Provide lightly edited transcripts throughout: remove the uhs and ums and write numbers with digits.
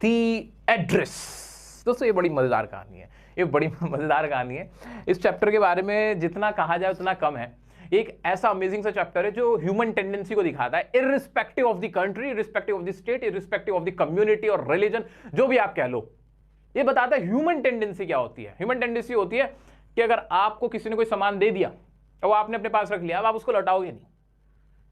The address. दोस्तों ये बड़ी मजेदार कहानी है, ये बड़ी मजेदार कहानी है। इस चैप्टर के बारे में जितना कहा जाए उतना कम है। एक ऐसा अमेजिंग सा चैप्टर है जो ह्यूमन टेंडेंसी को दिखाता है, irrespective of the country, irrespective of the state, irrespective of the community और रिलीजन, जो भी आप कह लो। ये बताता है ह्यूमन टेंडेंसी क्या होती है। ह्यूमन टेंडेंसी होती है कि अगर आपको किसी ने कोई सामान दे दिया और वो आपने अपने पास रख लिया, अब आप उसको लौटाओगे नहीं।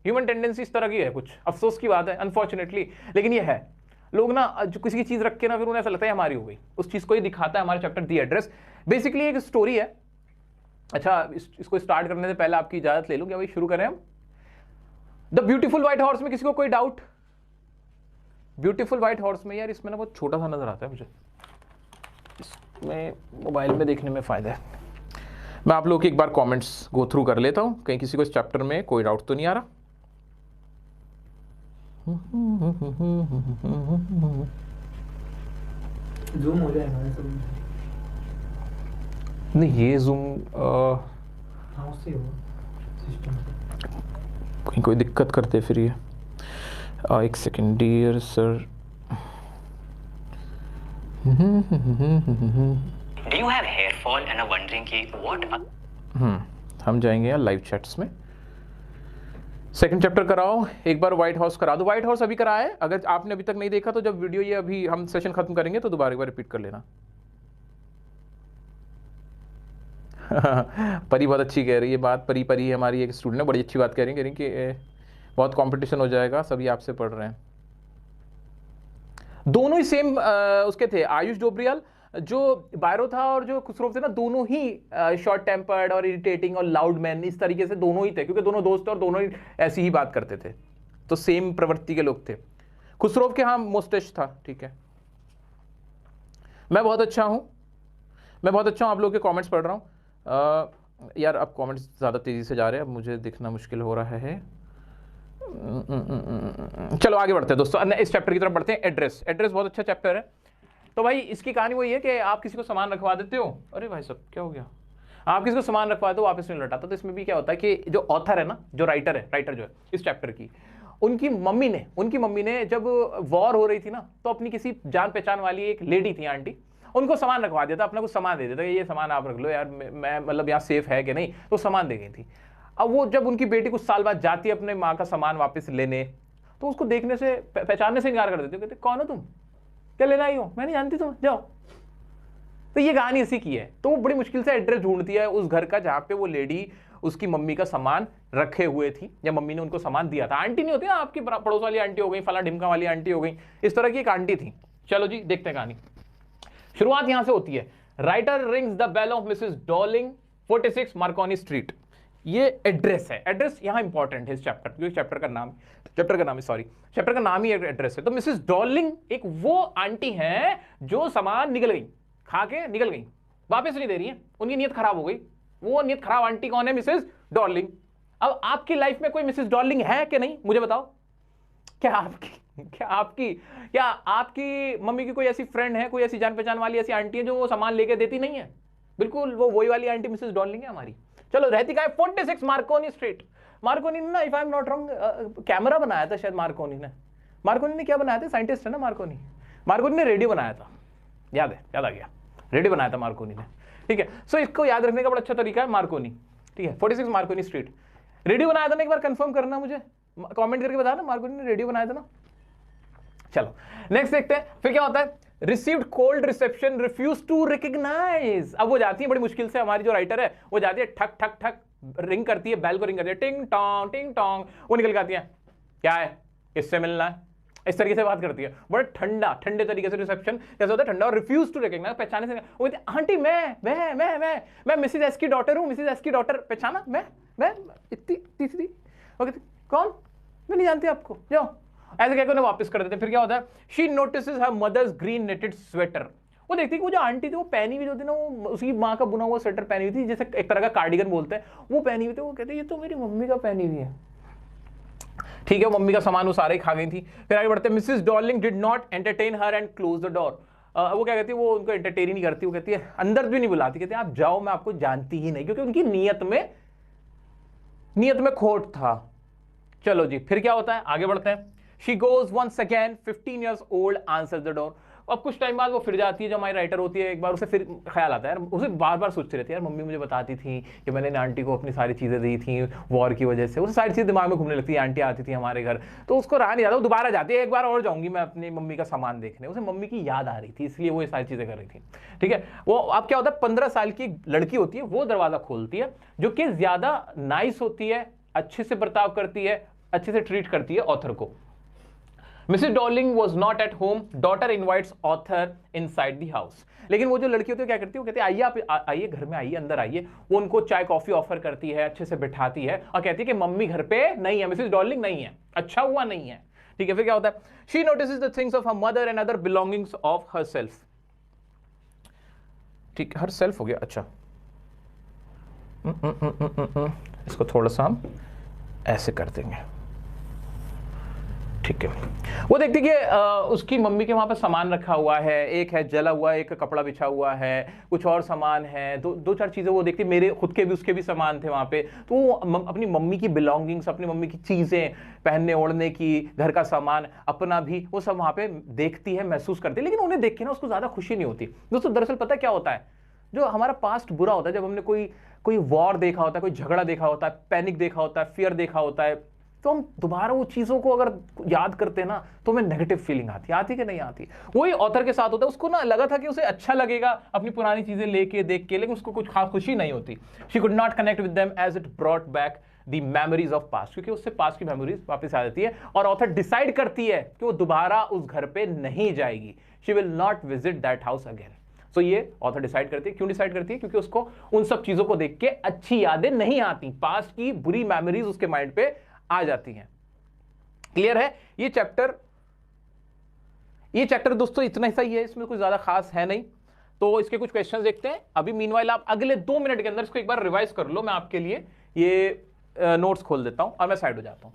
ह्यूमन टेंडेंसी इस तरह की है, कुछ अफसोस की बात है अनफॉर्चुनेटली, लेकिन ये है। लोग ना जो किसी की चीज रख के ना फिर उन्हें ऐसा लगता है हमारी हो गई, उस चीज को ही दिखाता है हमारा चैप्टर द एड्रेस। बेसिकली एक स्टोरी है। अच्छा, इसको स्टार्ट करने से पहले आपकी इजाजत ले लूं, क्या भाई शुरू करें हम? द ब्यूटीफुल व्हाइट हॉर्स में किसी को कोई डाउट? ब्यूटीफुल व्हाइट हॉर्स में यार इसमें ना बहुत छोटा सा नजर आता है मुझे, इसमें मोबाइल में देखने में फायदा है। मैं आप लोगों के एक बार कमेंट्स गो थ्रू कर लेता हूं, कहीं किसी को इस चैप्टर में कोई डाउट तो नहीं आ रहा। जूम हो जाएगा सब नहीं, ये जूम हाँ उससे हो सिस्टम से। कहीं कोई दिक्कत करते फिर ये। एक second dear sir. Do you have hair fall and are wondering कि what? हम जाएंगे यार लाइव चैट्स में। सेकंड चैप्टर कराओ एक बार, व्हाइट हाउस करा दो। व्हाइट हाउस अभी कराया है, अगर आपने अभी तक नहीं देखा तो जब वीडियो ये अभी हम सेशन खत्म करेंगे तो दोबारा एक बार रिपीट कर लेना। परी बहुत अच्छी कह रही है बात, परी हमारी एक स्टूडेंट है, बड़ी अच्छी बात कह रही है कि बहुत कंपटीशन हो जाएगा, सभी आपसे पढ़ रहे हैं। दोनों ही सेम उसके थे, आयुष डोबरियाल जो बायरो था और जो खुसरो थे ना, दोनों ही शॉर्ट टेम्पर्ड और इरिटेटिंग और लाउड मैन, इस तरीके से दोनों ही थे, क्योंकि दोनों दोस्त थे और दोनों ही ऐसी ही बात करते थे, तो सेम प्रवृत्ति के लोग थे। खुसरो के हाँ मोस्टेश था, ठीक है। मैं बहुत अच्छा हूं, आप लोगों के कमेंट्स पढ़ रहा हूं। यार अब कमेंट्स ज़्यादा तेज़ी से जा रहे हैं, अब मुझे दिखना मुश्किल हो रहा है। चलो आगे बढ़ते हैं दोस्तों, इस चैप्टर की तरफ बढ़ते हैं। एड्रेस बहुत अच्छा चैप्टर है। तो भाई इसकी कहानी वही है कि आप किसी को सामान रखवा देते हो, अरे भाई साहब क्या हो गया, आप किसी को सामान रखवा दो वापस नहीं लौटाता। तो इसमें भी क्या होता है कि जो ऑथर है ना, जो राइटर जो है इस चैप्टर की, उनकी मम्मी ने जब वॉर हो रही थी ना, तो अपनी किसी जान पहचान वाली एक लेडी थी, आंटी, उनको सामान रखवा देता, अपना कुछ सामान दे देता, ये सामान आप रख लो यार, मैं मतलब यहाँ सेफ है कि नहीं, तो सामान दे गई थी। अब वो जब उनकी बेटी कुछ साल बाद जाती है अपने माँ का सामान वापस लेने, तो उसको देखने से पहचानने से इनकार कर देते हो, कहते कौन हो तुम, क्या लेना आई हो, मैं नहीं जानती तुम, जाओ। तो ये कहानी इसी की है। तो वो बड़ी मुश्किल से एड्रेस ढूंढती है उस घर का जहां पे वो लेडी उसकी मम्मी का सामान रखे हुए थी, या मम्मी ने उनको सामान दिया था। आंटी नहीं होती ना आपकी पड़ोस वाली आंटी हो गई, फला ढिमका वाली आंटी हो गई, इस तरह की एक आंटी थी। चलो जी देखते हैं कहानी। शुरुआत यहां से होती है। Writer rings the bell of Mrs Darling, 46 Marconi street. ये एड्रेस है, एड्रेस यहां इंपॉर्टेंट है इस चैप्टर, क्योंकि चैप्टर का नाम ही एड्रेस है। तो मिसेस डॉर्लिंग एक वो आंटी है जो सामान निकल गई, खा के निकल गई, वापस नहीं दे रही है, उनकी नीयत खराब हो गई। वो नीयत खराब आंटी कौन है? Mrs Darling. अब आपकी लाइफ में कोई मिसेस डॉर्लिंग है कि नहीं, मुझे बताओ। क्या आपकी मम्मी की कोई ऐसी फ्रेंड है, कोई ऐसी जान पहचान वाली ऐसी आंटी है जो वो सामान लेके देती नहीं है? बिल्कुल वो वही वाली आंटी मिसेस डॉर्लिंग है हमारी। चलो रहती कहाँ है? 46 मार्कोनी स्ट्रीट। मार्कोनी ने ना, if I am not wrong, camera बनाया था शायद मार्कोनी ने क्या बनाया था? साइंटिस्ट है ना मार्कोनी ने रेडियो बनाया था, याद आ गया, रेडियो बनाया था मार्कोनी ने, ठीक है। सो इसको याद रखने का बड़ा अच्छा तरीका है मार्कोनी, ठीक है। 46 मार्कोनी स्ट्रीट रेडियो बनाया था ना, एक बार कंफर्म करना मुझे, कमेंट करके बताना मार्कोनी ने रेडियो बनाया था ना। चलो नेक्स्ट देखते हैं फिर क्या होता है। Received cold reception, refuse to recognise. अब वो जाती है बड़ी मुश्किल से, हमारी जो राइटर है वो जाती है, ठक ठक ठक रिंग करती है, बेल को रिंग करती है, टिंग टोंग, वो निकल के आती है, क्या है, इससे मिलना है, इस तरीके से बात करती है, बड़े ठंडे तरीके से। रिसेप्शन कैसे होता है? ठंडा। और रिफ्यूज टू रिकॉग्नाइज, पहचाने से, वो कहती है आंटी मैं मिसेस एस की डॉटर हूँ, मिसेस एस की डॉटर, पहचाना, मैं इतनी तीसरी। वो कहती कौन, मैं नहीं जानती आपको, जाओ, ऐसे कहकर उन्हें वापस कर देते। फिर क्या होता है? She notices her mother's green knitted sweater. वो देखती है कि वो जो आंटी थी वो पहनी हुई होती ना, वो उसकी माँ का बुना हुआ स्वेटर पहनी हुई थी, जैसे एक तरह का कार्डिगन बोलते हैं, वो पहनी हुई थी। वो कहते हैं ये तो मेरी मम्मी का पहनी हुई है, ठीक है। मम्मी का सामान वो सारे खा गई थी। फिर आगे बढ़ते हैं। Mrs Darling did not entertain her and close the door. वो क्या कहती है? वो उनको एंटरटेन ही नहीं करती, वो कहती है अंदर भी नहीं बुलाती, कहती है आप जाओ, मैं आपको जानती ही नहीं, क्योंकि उनकी नीयत में खोट था। चलो जी फिर क्या होता है, आगे बढ़ते हैं। She goes once again, 15 years old, answers the door. अब कुछ टाइम बाद वो फिर जाती है, जो हमारी राइटर होती है, एक बार उसे फिर ख्याल आता है यार, उसे बार बार सोचती रहती है यार मम्मी मुझे बताती थी कि मैंने आंटी को अपनी सारी चीज़ें दी थी वॉर की वजह से, उसे सारी चीज़ें दिमाग में घूमने लगती है, आंटी आती थी हमारे घर, तो उसको रहा नहीं जाता, वो दोबारा जाती है, एक बार और जाऊंगी मैं अपनी मम्मी का सामान देखने, उसे मम्मी की याद आ रही थी इसलिए वो ये सारी चीज़ें कर रही थी। ठीक है, वो अब क्या होता है 15 साल की लड़की होती है, वो दरवाज़ा खोलती है, जो कि ज़्यादा नाइस होती है, अच्छे से बर्ताव करती है, अच्छे से ट्रीट करती है ऑथर को। Mrs Darling was not at home, daughter invites author inside the house. लेकिन वो जो लड़की होती है क्या करती है, वो कहती है आइए आप आइए घर में आइए, अंदर आइए। वो उनको चाय कॉफी ऑफर करती है, अच्छे से बिठाती है और कहती है कि मम्मी घर पे नहीं है, मिसेस डॉर्लिंग नहीं है, अच्छा हुआ नहीं है। ठीक है, फिर क्या होता है, she notices the things of her mother and other belongings of her self. ठीक, हर सेल्फ हो गया, अच्छा इसको थोड़ा सा हम ऐसे कर देंगे। ठीक है, वो देखती कि उसकी मम्मी के वहां पर सामान रखा हुआ है, एक है जला हुआ, एक कपड़ा बिछा हुआ है, कुछ और सामान है, दो चार चीजें वो देखती, मेरे खुद के भी उसके भी सामान थे वहां पे, तो वो अपनी मम्मी की बिलोंगिंग्स, अपनी मम्मी की चीजें, पहनने ओढ़ने की, घर का सामान, अपना भी, वो सब वहां पे देखती है, महसूस करती है। लेकिन उन्हें देख के ना उसको ज्यादा खुशी नहीं होती। दोस्तों दरअसल पता क्या होता है, जो हमारा पास्ट बुरा होता है, जब हमने कोई वॉर देखा होता है, कोई झगड़ा देखा होता है, पैनिक देखा होता है, फियर देखा होता है, तो हम दोबारा वो चीजों को अगर याद करते हैं ना तो हमें नेगेटिव फीलिंग आती कि नहीं आती। वही ऑथर के साथ होता है, उसको ना लगा था कि उसे अच्छा लगेगा अपनी पुरानी चीजें लेके देख के, लेकिन उसको कुछ खास खुशी नहीं होती। She could not connect with them as it brought back the memories of past, क्योंकि उससे पास्ट की मेमोरीज वापस आ जाती है और ऑथर डिसाइड करती है कि वो दोबारा उस घर पे नहीं जाएगी। She will not visit that house again. तो ये ऑथर डिसाइड करती है। क्यों डिसाइड करती है? क्योंकि उसको उन सब चीजों को देख के अच्छी यादें नहीं आती, पास्ट की बुरी मेमोरीज उसके माइंड पे आ जाती हैं। क्लियर है? ये चैप्टर दोस्तों इतना ही सही है, इसमें कुछ ज्यादा खास है नहीं। तो इसके कुछ क्वेश्चंस देखते हैं अभी। मीनवाइल आप अगले 2 मिनट के अंदर इसको एक बार रिवाइज कर लो। मैं आपके लिए ये नोट्स खोल देता हूं और मैं साइड हो जाता हूं।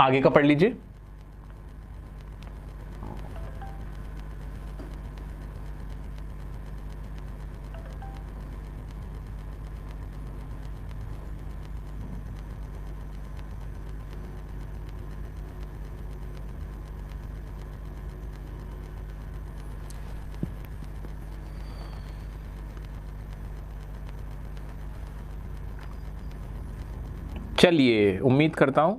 आगे का पढ़ लीजिए। चलिए, उम्मीद करता हूं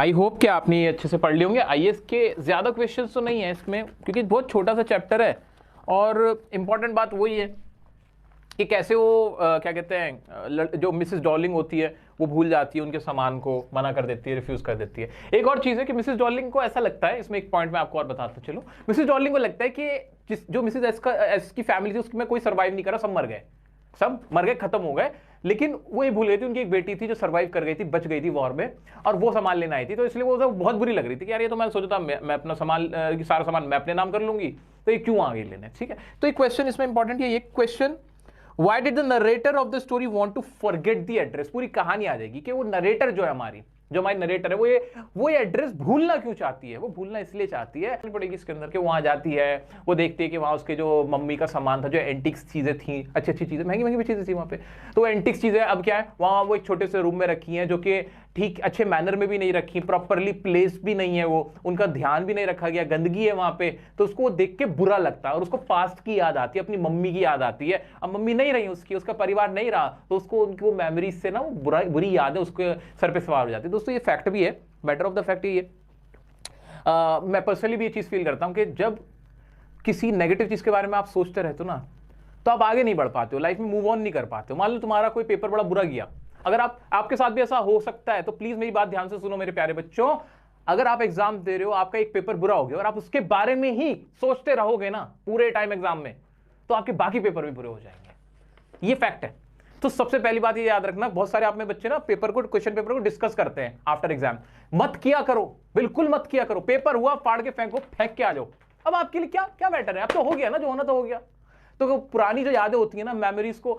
आई होप कि आपने ये अच्छे से पढ़ लिए होंगे। आईएएस के ज़्यादा क्वेश्चंस तो नहीं है इसमें, क्योंकि बहुत छोटा सा चैप्टर है और इम्पॉर्टेंट बात वही है कि कैसे वो क्या कहते हैं, जो मिसेस डॉर्लिंग होती है वो भूल जाती है उनके सामान को, मना कर देती है, रिफ्यूज़ कर देती है। एक और चीज़ है कि मिसेस डॉर्लिंग को ऐसा लगता है, इसमें एक पॉइंट मैं आपको और बताता चलो, मिसेस डॉर्लिंग को लगता है कि जो मिसेस एस की फैमिली थी उसमें कोई सर्वाइव नहीं करा, सब मर गए, खत्म हो गए। लेकिन वो ये भूल गई थी उनकी एक बेटी थी जो सर्वाइव कर गई थी, बच गई थी वॉर में, और वो सामान लेना आई थी। तो इसलिए वो बहुत बुरी लग रही थी कि यार ये तो मैं सोचा था मैं अपना सामान, सारा सामान मैं अपने नाम कर लूंगी, तो ये क्यों आ गई लेने। ठीक है, तो एक क्वेश्चन इसमें इंपॉर्टेंट है, ये question, why did the narrator of the story want to forget the address. पूरी कहानी आ जाएगी कि वो नरेटर जो है हमारी नरेटर है वो ये एड्रेस भूलना क्यों चाहती है। वो भूलना इसलिए चाहती है पड़ेगी इसके अंदर कि वहां जाती है, वो देखती है कि वहां उसके जो मम्मी का सामान था, जो एंटिक्स चीजें थी, अच्छी चीजें, महंगी भी चीजें थी वहां पे, तो एंटिक्स चीजें अब क्या है, वहां वो एक छोटे से रूम में रखी हैं जो कि ठीक अच्छे मैनर में भी नहीं रखी, प्रॉपरली प्लेस भी नहीं है, वो उनका ध्यान भी नहीं रखा गया, गंदगी है वहां पे। तो उसको देख के बुरा लगता है और उसको पास्ट की याद आती है, अपनी मम्मी की याद आती है। अब मम्मी नहीं रही उसका परिवार नहीं रहा, तो उसको उनकी वो मेमोरीज से ना वो बुरी याद है उसके सर पे सवार हो जाती है। दोस्तों ये फैक्ट भी है मैटर ऑफ द फैक्ट ये मैं पर्सनली भी ये चीज फील करता हूं कि जब किसी नेगेटिव चीज के बारे में आप सोचते रहते हो ना, तो आप आगे नहीं बढ़ पाते हो, लाइफ में मूव ऑन नहीं कर पाते हो। मान लो तुम्हारा कोई पेपर बड़ा बुरा गया, अगर आपके साथ भी ऐसा हो सकता है, तो प्लीज मेरी बात ध्यान से सुनो मेरे प्यारे बच्चों। अगर आप एग्जाम दे रहे हो, आपका एक पेपर बुरा हो गया और आप उसके बारे में ही सोचते रहोगे ना पूरे टाइम एग्जाम में, तो आपके बाकी पेपर भी बुरे हो जाएंगे। ये फैक्ट है। तो सबसे पहली बात ये याद रखना, बहुत सारे आप में बच्चे ना क्वेश्चन पेपर को डिस्कस करते हैं आफ्टर एग्जाम। मत किया करो, बिल्कुल मत किया करो। पेपर हुआ, फाड़ के फेंको, फेंक के आ जाओ। अब आपके लिए क्या क्या मैटर है, अब तो हो गया ना, जो होना तो हो गया। तो पुरानी जो यादें होती है ना, मेमोरीज को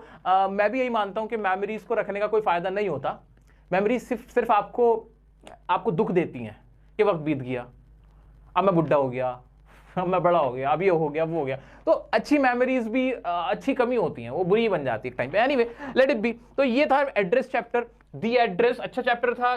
मैं भी यही मानता हूं कि मेमोरीज को रखने का कोई फायदा नहीं होता। मेमोरीज सिर्फ आपको दुख देती हैं कि वक्त बीत गया, अब मैं बुढ़ा हो गया, अब मैं बड़ा हो गया, अब ये हो गया, वो हो गया। तो अच्छी मेमोरीज भी अच्छी कमी होती हैं, वो बुरी बन जाती है एक टाइम पे। Anyway, let it be. तो ये था एड्रेस चैप्टर, दी एड्रेस। अच्छा चैप्टर था।